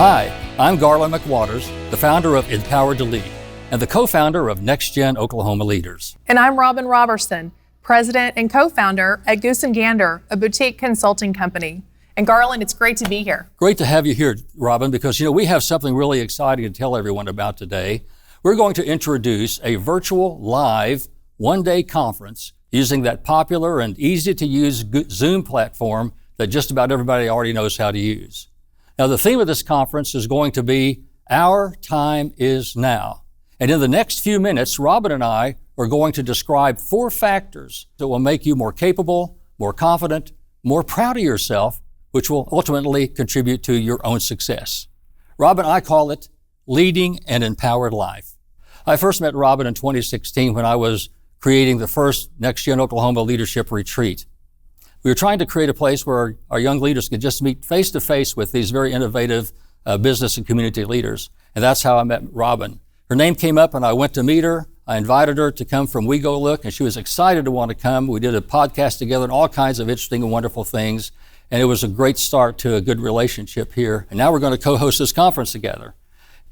Hi, I'm Garland McWaters, the founder of Empowered to Lead and the co-founder of NEXTGEN Oklahoma Leaders. And I'm Robin Robertson, president and co-founder at Goose & Gander, a boutique consulting company. And Garland, it's great to be here. Great to have you here, Robin, because we have something really exciting to tell everyone about today. We're going to introduce a virtual live one-day conference using that popular and easy-to-use Zoom platform that just about everybody already knows how to use. Now, the theme of this conference is going to be Our Time is Now. And in the next few minutes, Robin and I are going to describe 4 factors that will make you more capable, more confident, more proud of yourself, which will ultimately contribute to your own success. Robin, I call it Leading an Empowered Life. I first met Robin in 2016 when I was creating the first NEXTGEN Oklahoma Leadership Retreat. We were trying to create a place where our young leaders could just meet face to face with these very innovative business and community leaders. And that's how I met Robin. Her name came up and I went to meet her. I invited her to come from We Go Look, and she was excited to want to come. We did a podcast together and all kinds of interesting and wonderful things. And it was a great start to a good relationship here. And now we're going to co-host this conference together.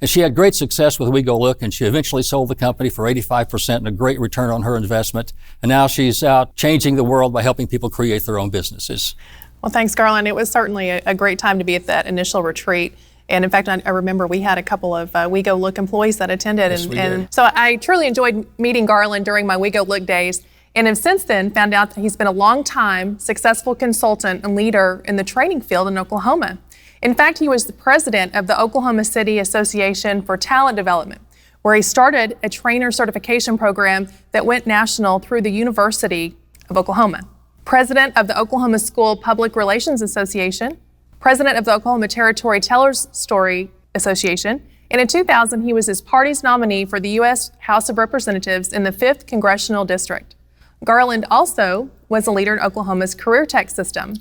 And she had great success with We Go Look, and she eventually sold the company for 85% and a great return on her investment. And now she's out changing the world by helping people create their own businesses. Well, thanks, Garland. It was certainly a great time to be at that initial retreat. And in fact, I remember we had a couple of We Go Look employees that attended. Yes, and so I truly enjoyed meeting Garland during my We Go Look days. And have since then found out that he's been a long-time successful consultant and leader in the training field in Oklahoma. In fact, he was the president of the Oklahoma City Association for Talent Development, where he started a trainer certification program that went national through the University of Oklahoma. President of the Oklahoma School Public Relations Association, president of the Oklahoma Territory Tellers Story Association, and in 2000, he was his party's nominee for the U.S. House of Representatives in the 5th Congressional District. Garland also was a leader in Oklahoma's career tech system.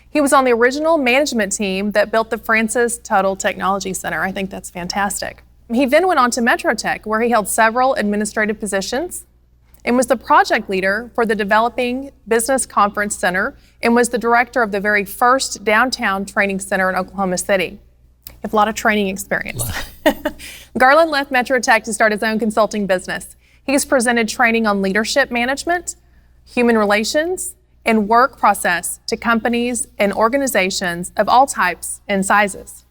He was on the original management team that built the Francis Tuttle Technology Center. I think that's fantastic. He then went on to Metro Tech, where he held several administrative positions and was the project leader for the Developing Business Conference Center and was the director of the very first downtown training center in Oklahoma City. You have a lot of training experience. Garland left Metro Tech to start his own consulting business. He's presented training on leadership management, human relations, and work process to companies and organizations of all types and sizes.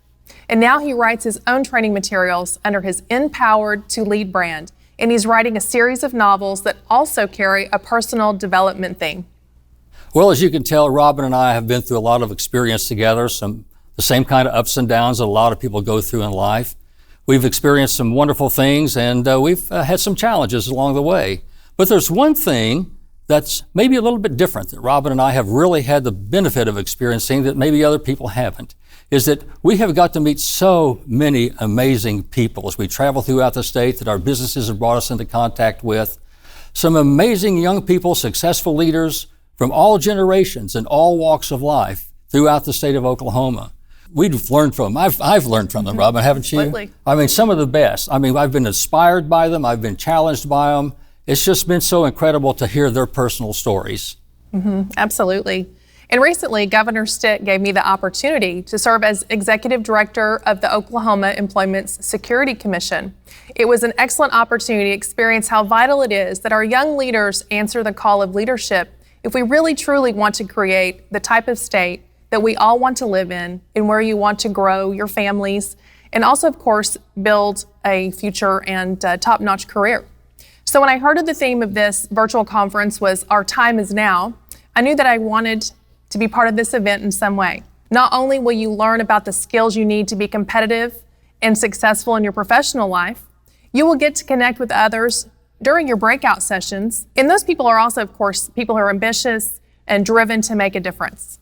And now he writes his own training materials under his Empowered to Lead brand, and he's writing a series of novels that also carry a personal development theme. Well, as you can tell, Robin and I have been through a lot of experience together, the same kind of ups and downs that a lot of people go through in life. We've experienced some wonderful things, and we've had some challenges along the way. But there's one thing that's maybe a little bit different that Robin and I have really had the benefit of experiencing that maybe other people haven't, is that we have got to meet so many amazing people as we travel throughout the state that our businesses have brought us into contact with. Some amazing young people, successful leaders from all generations and all walks of life throughout the state of Oklahoma. We've learned from them. I've learned from them, Robin, haven't you? Absolutely. I mean, some of the best. I mean, I've been inspired by them. I've been challenged by them. It's just been so incredible to hear their personal stories. Absolutely. And recently, Governor Stitt gave me the opportunity to serve as executive director of the Oklahoma Employment Security Commission. It was an excellent opportunity to experience how vital it is that our young leaders answer the call of leadership if we really truly want to create the type of state that we all want to live in and where you want to grow your families and also, of course, build a future and top-notch career. So when I heard of the theme of this virtual conference was Our Time is Now, I knew that I wanted to be part of this event in some way. Not only will you learn about the skills you need to be competitive and successful in your professional life, you will get to connect with others during your breakout sessions. And those people are also, of course, people who are ambitious and driven to make a difference.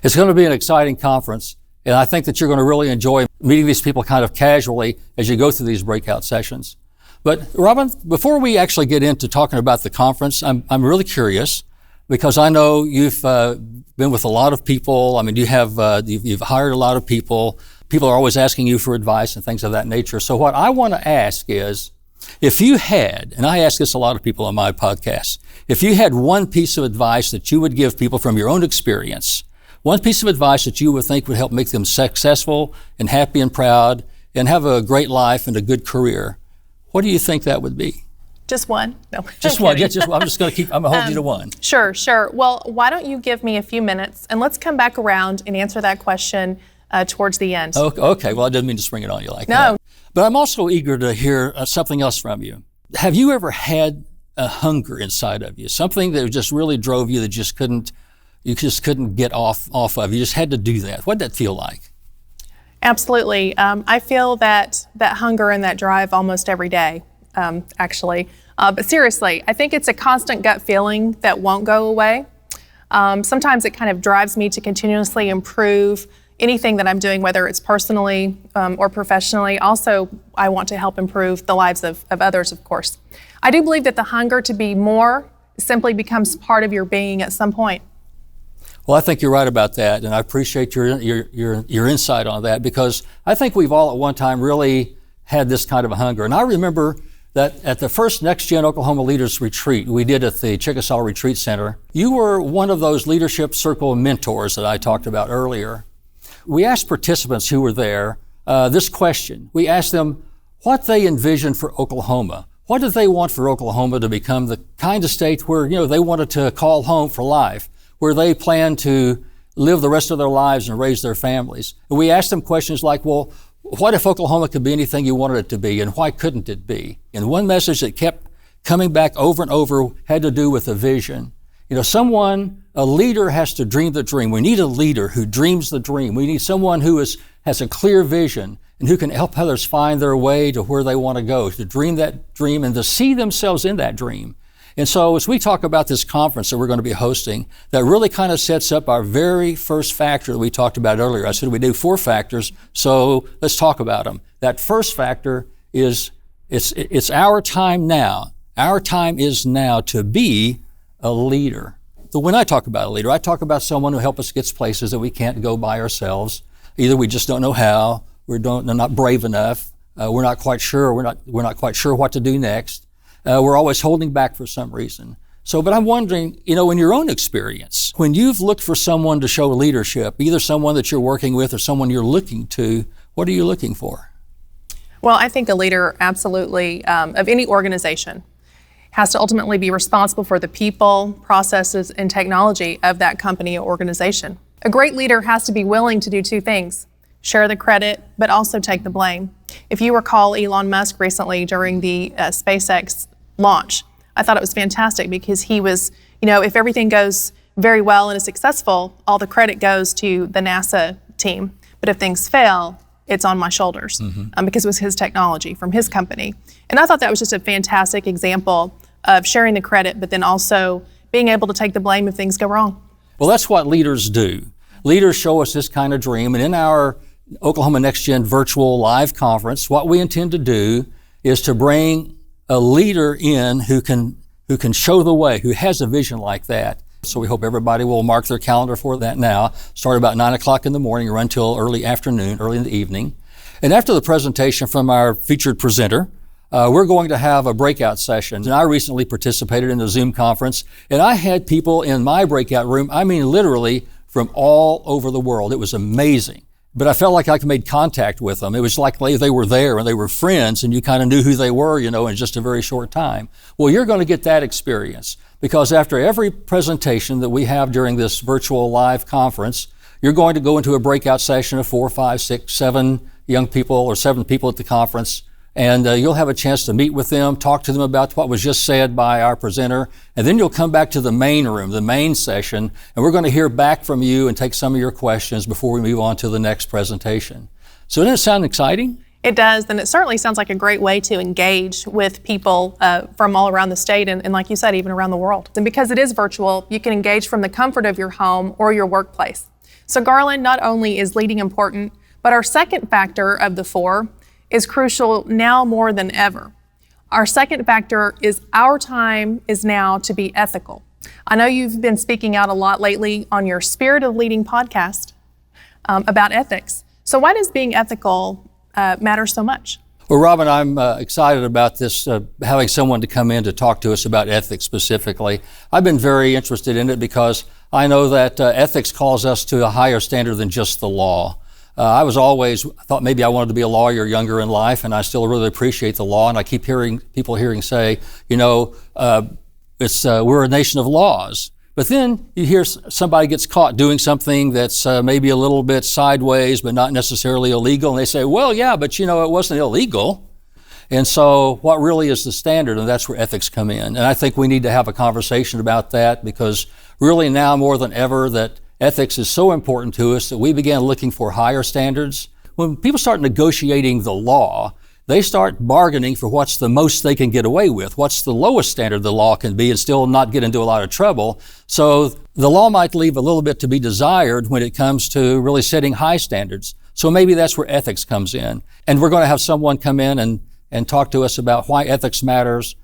It's going to be an exciting conference, and I think that you're going to really enjoy meeting these people kind of casually as you go through these breakout sessions. But Robin, before we actually get into talking about the conference, I'm really curious because I know you've been with a lot of people. I mean, you've hired a lot of people. People are always asking you for advice and things of that nature. So what I want to ask is, if you had, and I ask this a lot of people on my podcast, if you had one piece of advice that you would give people from your own experience, one piece of advice that you would think would help make them successful and happy and proud and have a great life and a good career, what do you think that would be? Just one? No. Just one. Yeah, I'm just going to I'm going to hold you to one. Sure. Well, why don't you give me a few minutes and let's come back around and answer that question towards the end. Okay. Well, I didn't mean to spring it on you like that. No. But I'm also eager to hear something else from you. Have you ever had a hunger inside of you, something that just really drove you that you just couldn't get off of? You just had to do that. What did that feel like? Absolutely. I feel that hunger and that drive almost every day, actually. But seriously, I think it's a constant gut feeling that won't go away. Sometimes it kind of drives me to continuously improve anything that I'm doing, whether it's personally or professionally. Also, I want to help improve the lives of others, of course. I do believe that the hunger to be more simply becomes part of your being at some point. Well, I think you're right about that, and I appreciate your insight on that, because I think we've all at one time really had this kind of a hunger. And I remember that at the first NEXTGEN Oklahoma Leaders Retreat we did at the Chickasaw Retreat Center, you were one of those leadership circle mentors that I talked about earlier. We asked participants who were there this question. We asked them what they envisioned for Oklahoma. What did they want for Oklahoma to become the kind of state where, they wanted to call home for life, where they planned to live the rest of their lives and raise their families? And we asked them questions like, well, what if Oklahoma could be anything you wanted it to be, and why couldn't it be? And one message that kept coming back over and over had to do with a vision. A leader has to dream the dream. We need a leader who dreams the dream. We need someone who has a clear vision and who can help others find their way to where they want to go, to dream that dream and to see themselves in that dream. And so as we talk about this conference that we're going to be hosting, that really kind of sets up our very first factor that we talked about earlier. I said we do 4 factors, so let's talk about them. That first factor is it's our time now. Our time is now to be a leader. So when I talk about a leader, I talk about someone who helps us get to places that we can't go by ourselves. Either we just don't know how, we're not brave enough, we're not quite sure, we're not quite sure what to do next. We're always holding back for some reason. But I'm wondering, in your own experience, when you've looked for someone to show leadership, either someone that you're working with or someone you're looking to, what are you looking for? Well, I think a leader absolutely of any organization has to ultimately be responsible for the people, processes, and technology of that company or organization. A great leader has to be willing to do 2 things: share the credit, but also take the blame. If you recall Elon Musk recently during the SpaceX launch, I thought it was fantastic because he was, if everything goes very well and is successful, all the credit goes to the NASA team. But if things fail, it's on my shoulders because it was his technology from his company. And I thought that was just a fantastic example of sharing the credit, but then also being able to take the blame if things go wrong. Well, that's what leaders do. Leaders show us this kind of dream, and in our Oklahoma NextGen virtual live conference, what we intend to do is to bring a leader in who can show the way, who has a vision like that. So we hope everybody will mark their calendar for that now. Start about 9 o'clock in the morning, run till early afternoon, early in the evening. And after the presentation from our featured presenter, we're going to have a breakout session. And I recently participated in a Zoom conference, and I had people in my breakout room, literally from all over the world. It was amazing. But I felt like I made contact with them. It was like they were there and they were friends, and you kind of knew who they were, in just a very short time. Well, you're going to get that experience, because after every presentation that we have during this virtual live conference, you're going to go into a breakout session of 4, 5, 6, 7 young people or 7 people at the conference. And you'll have a chance to meet with them, talk to them about what was just said by our presenter, and then you'll come back to the main room, the main session, and we're going to hear back from you and take some of your questions before we move on to the next presentation. So doesn't it sound exciting? It does, and it certainly sounds like a great way to engage with people from all around the state and like you said, even around the world. And because it is virtual, you can engage from the comfort of your home or your workplace. So Garland, not only is leading important, but our second factor of the 4 is crucial now more than ever. Our second factor is our time is now to be ethical. I know you've been speaking out a lot lately on your Spirit of Leading podcast about ethics. So why does being ethical matter so much? Well, Robin, I'm excited about this, having someone to come in to talk to us about ethics specifically. I've been very interested in it because I know that ethics calls us to a higher standard than just the law. I thought maybe I wanted to be a lawyer younger in life, and I still really appreciate the law. And I keep hearing people say, we're a nation of laws. But then you hear somebody gets caught doing something that's maybe a little bit sideways, but not necessarily illegal. And they say, well, yeah, but it wasn't illegal. And so what really is the standard? And that's where ethics come in. And I think we need to have a conversation about that, because really now more than ever that ethics is so important to us that we began looking for higher standards. When people start negotiating the law, they start bargaining for what's the most they can get away with, what's the lowest standard the law can be and still not get into a lot of trouble. So the law might leave a little bit to be desired when it comes to really setting high standards. So maybe that's where ethics comes in. And we're going to have someone come in and talk to us about why ethics matters,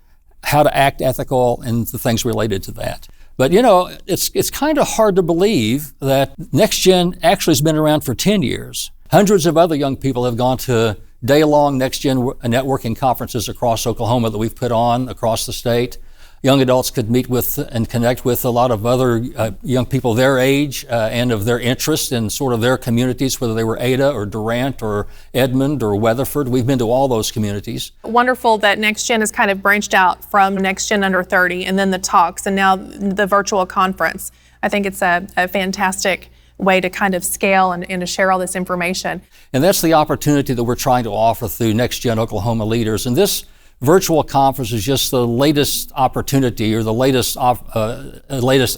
how to act ethical, and the things related to that. But it's kind of hard to believe that NextGen actually has been around for 10 years. Hundreds of other young people have gone to day-long NextGen networking conferences across Oklahoma that we've put on across the state. Young adults could meet with and connect with a lot of other young people their age and of their interest in sort of their communities, whether they were Ada or Durant or Edmond or Weatherford. We've been to all those communities. Wonderful that NextGen has kind of branched out from NextGen Under 30 and then the talks and now the virtual conference. I think it's a fantastic way to kind of scale and to share all this information. And that's the opportunity that we're trying to offer through NextGen Oklahoma Leaders. And this virtual conference is just the latest opportunity or the latest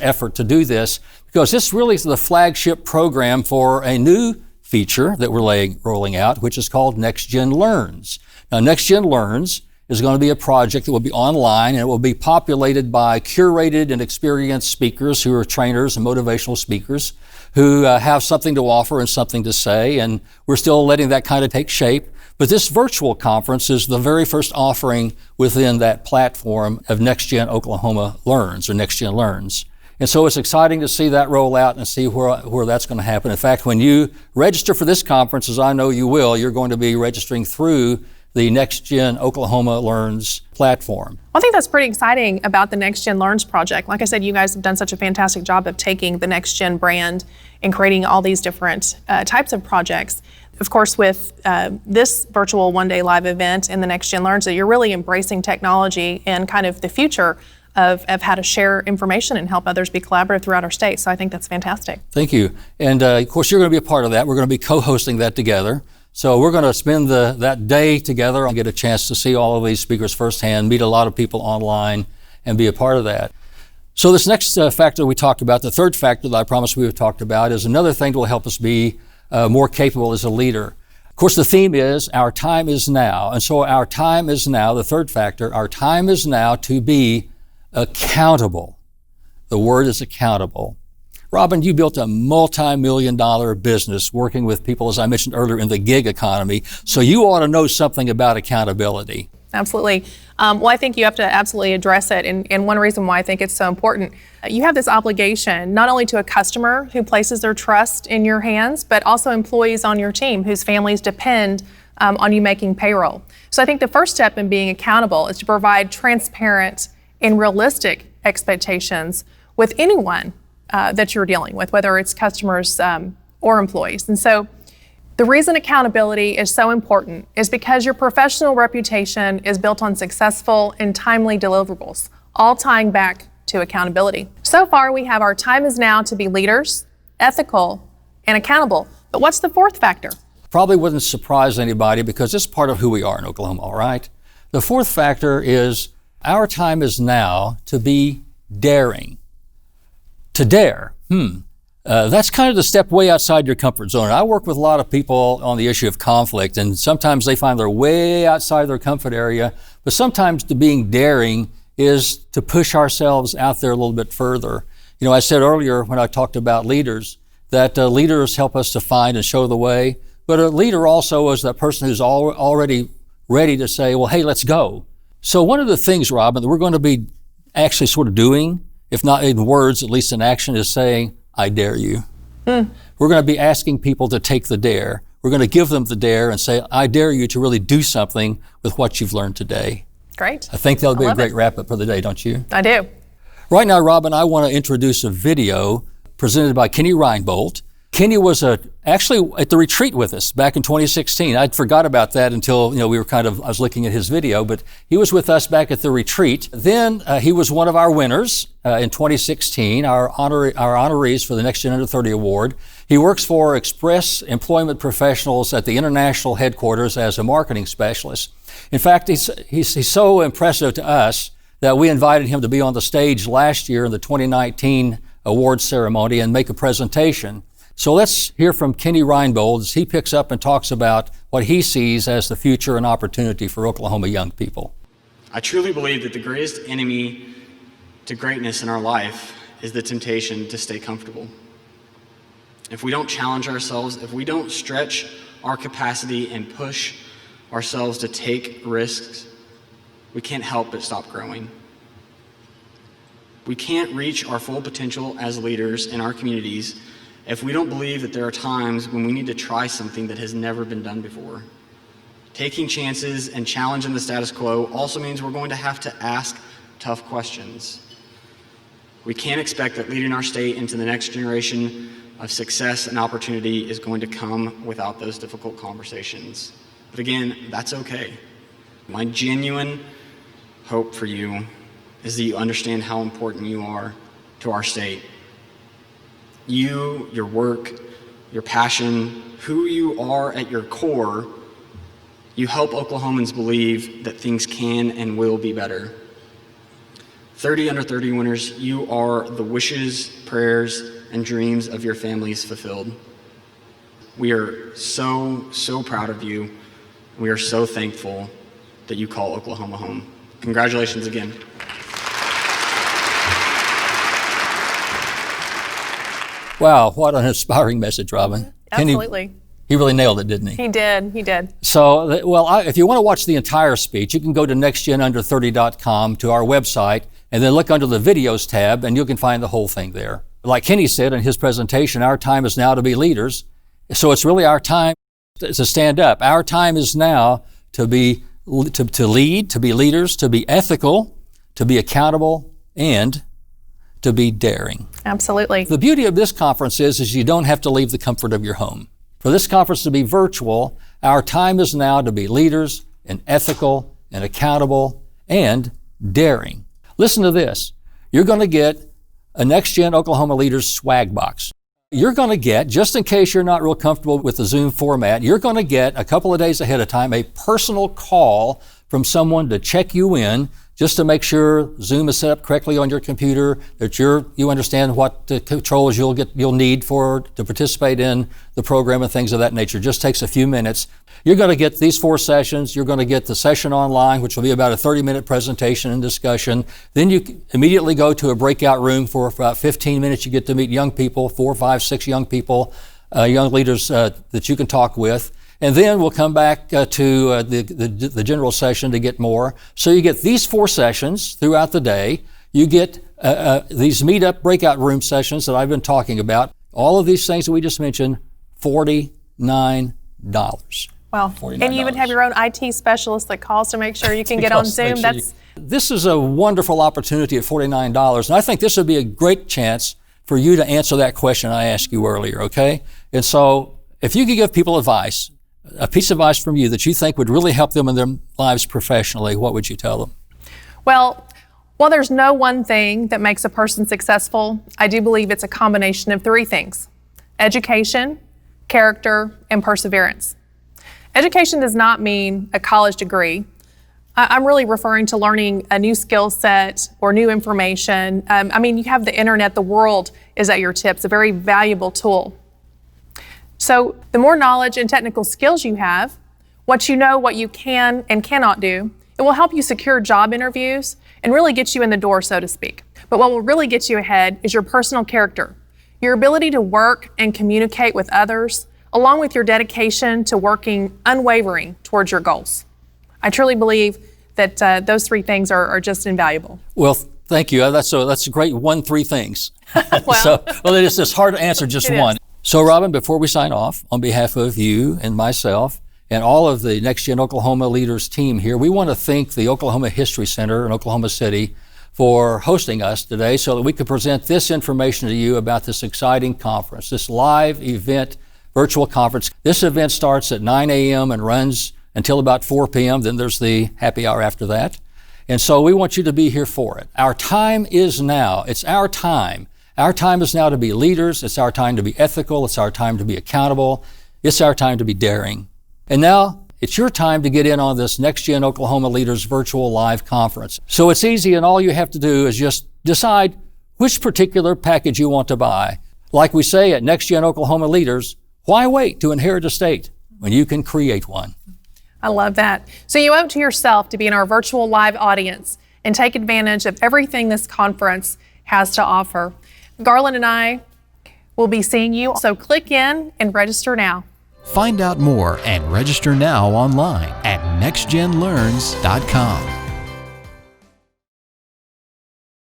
effort to do this, because this really is the flagship program for a new feature that we're rolling out, which is called NextGen Learns. Now, NextGen Learns is going to be a project that will be online, and it will be populated by curated and experienced speakers who are trainers and motivational speakers who have something to offer and something to say, and we're still letting that kind of take shape. But this virtual conference is the very first offering within that platform of NextGen Oklahoma Learns, or NextGen Learns. And so it's exciting to see that roll out and see where that's going to happen. In fact, when you register for this conference, as I know you will, you're going to be registering through the NextGen Oklahoma Learns platform. I think that's pretty exciting about the NextGen Learns project. Like I said, you guys have done such a fantastic job of taking the NextGen brand and creating all these different types of projects. Of course, with this virtual one-day live event and the NextGen Learns, that you're really embracing technology and kind of the future of how to share information and help others be collaborative throughout our state. So I think that's fantastic. Thank you. And of course, you're going to be a part of that. We're going to be co-hosting that together. So we're going to spend that day together and get a chance to see all of these speakers firsthand, meet a lot of people online, and be a part of that. So this next factor we talked about, the third factor that I promised we would talk about, is another thing that will help us be more capable as a leader. Of course, the theme is our time is now. And so our time is now, the third factor, our time is now to be accountable. The word is accountable. Robin, you built a multi-million-dollar business working with people, as I mentioned earlier, in the gig economy. So you ought to know something about accountability. Absolutely. Well, I think you have to absolutely address it. And one reason why I think it's so important, you have this obligation not only to a customer who places their trust in your hands, but also employees on your team whose families depend on you making payroll. So I think the first step in being accountable is to provide transparent and realistic expectations with anyone that you're dealing with, whether it's customers or employees. And so the reason accountability is so important is because your professional reputation is built on successful and timely deliverables, all tying back to accountability. So far, we have our time is now to be leaders, ethical, and accountable. But what's the fourth factor? Probably wouldn't surprise anybody because it's part of who we are in Oklahoma, all right? The fourth factor is our time is now to be daring. To dare. That's kind of the step way outside your comfort zone. I work with a lot of people on the issue of conflict, and sometimes they find they're way outside their comfort area, but sometimes being daring is to push ourselves out there a little bit further. I said earlier when I talked about leaders, that leaders help us to find and show the way, but a leader also is that person who's already ready to say, well, hey, let's go. So one of the things, Robin, that we're going to be actually sort of doing, if not in words, at least in action, is saying, I dare you. We're going to be asking people to take the dare. we're going to give them the dare and say, I dare you to really do something with what you've learned today. Great. I think that would be a great wrap-up for the day, don't you? I do. Right now, Robin, I want to introduce a video presented by Kenny Reinbold. Kenny was actually at the retreat with us back in 2016. I'd forgot about that until I was looking at his video, but he was with us back at the retreat. Then he was one of our winners in 2016, our honorees for the NEXTGEN Under 30 Award. He works for Express Employment Professionals at the international headquarters as a marketing specialist. In fact, he's so impressive to us that we invited him to be on the stage last year in the 2019 awards ceremony and make a presentation. So let's hear from Kenny Reinbold as he picks up and talks about what he sees as the future and opportunity for Oklahoma young people. I truly believe that the greatest enemy to greatness in our life is the temptation to stay comfortable. If we don't challenge ourselves, if we don't stretch our capacity and push ourselves to take risks, we can't help but stop growing. We can't reach our full potential as leaders in our communities if we don't believe that there are times when we need to try something that has never been done before. Taking chances and challenging the status quo also means we're going to have to ask tough questions. We can't expect that leading our state into the next generation of success and opportunity is going to come without those difficult conversations. But again, that's okay. My genuine hope for you is that you understand how important you are to our state. You, your work, your passion, who you are at your core, you help Oklahomans believe that things can and will be better. 30 Under 30 winners, you are the wishes, prayers, and dreams of your families fulfilled. We are so proud of you. We are so thankful that you call Oklahoma home. Congratulations again. Wow, what an inspiring message, Robin. Absolutely. He really nailed it, didn't he? He did. So, if you want to watch the entire speech, you can go to nextgenunder30.com to our website and then look under the videos tab and you can find the whole thing there. Like Kenny said in his presentation, our time is now to be leaders. So it's really our time to stand up. Our time is now to lead, to be leaders, to be ethical, to be accountable, and to be daring. Absolutely. The beauty of this conference is you don't have to leave the comfort of your home. For this conference to be virtual, our time is now to be leaders and ethical and accountable and daring. Listen to this. You're going to get a NEXTGEN Oklahoma Leaders swag box. You're going to get, just in case you're not real comfortable with the Zoom format, you're going to get a couple of days ahead of time a personal call from someone to check you in, just to make sure Zoom is set up correctly on your computer, that you understand what the controls you'll need to participate in the program and things of that nature. Just takes a few minutes. You're going to get these 4 sessions. You're going to get the session online, which will be about a 30-minute presentation and discussion. Then you immediately go to a breakout room for about 15 minutes. You get to meet young people, 4, 5, 6 young people, young leaders that you can talk with. And then we'll come back to the general session to get more. So you get these 4 sessions throughout the day. You get these meetup breakout room sessions that I've been talking about. All of these things that we just mentioned, $49. Wow. $49. And you even have your own IT specialist that calls to make sure you can get on Zoom. This is a wonderful opportunity at $49. And I think this would be a great chance for you to answer that question I asked you earlier, okay? And so if you could give people advice, a piece of advice from you that you think would really help them in their lives professionally, what would you tell them? Well, while there's no one thing that makes a person successful, I do believe it's a combination of 3 things: education, character, and perseverance. Education does not mean a college degree. I'm really referring to learning a new skill set or new information. You have the internet, the world is at your tips, a very valuable tool. So the more knowledge and technical skills you have, what you know, what you can and cannot do, it will help you secure job interviews and really get you in the door, so to speak. But what will really get you ahead is your personal character, your ability to work and communicate with others, along with your dedication to working unwavering towards your goals. I truly believe that those 3 things are just invaluable. Well, thank you. That's a great 3 things. Well, it's hard to answer just one. So, Robin, before we sign off, on behalf of you and myself and all of the NextGen Oklahoma Leaders team here, we want to thank the Oklahoma History Center in Oklahoma City for hosting us today so that we could present this information to you about this exciting conference, this live event, virtual conference. This event starts at 9 a.m. and runs until about 4 p.m. Then there's the happy hour after that. And so we want you to be here for it. Our time is now. It's our time. Our time is now to be leaders. It's our time to be ethical. It's our time to be accountable. It's our time to be daring. And now it's your time to get in on this NextGen Oklahoma Leaders virtual live conference. So it's easy, and all you have to do is just decide which particular package you want to buy. Like we say at NextGen Oklahoma Leaders, why wait to inherit a state when you can create one? I love that. So you owe it to yourself to be in our virtual live audience and take advantage of everything this conference has to offer. Garland and I will be seeing you, so click in and register now. Find out more and register now online at nextgenlearns.com.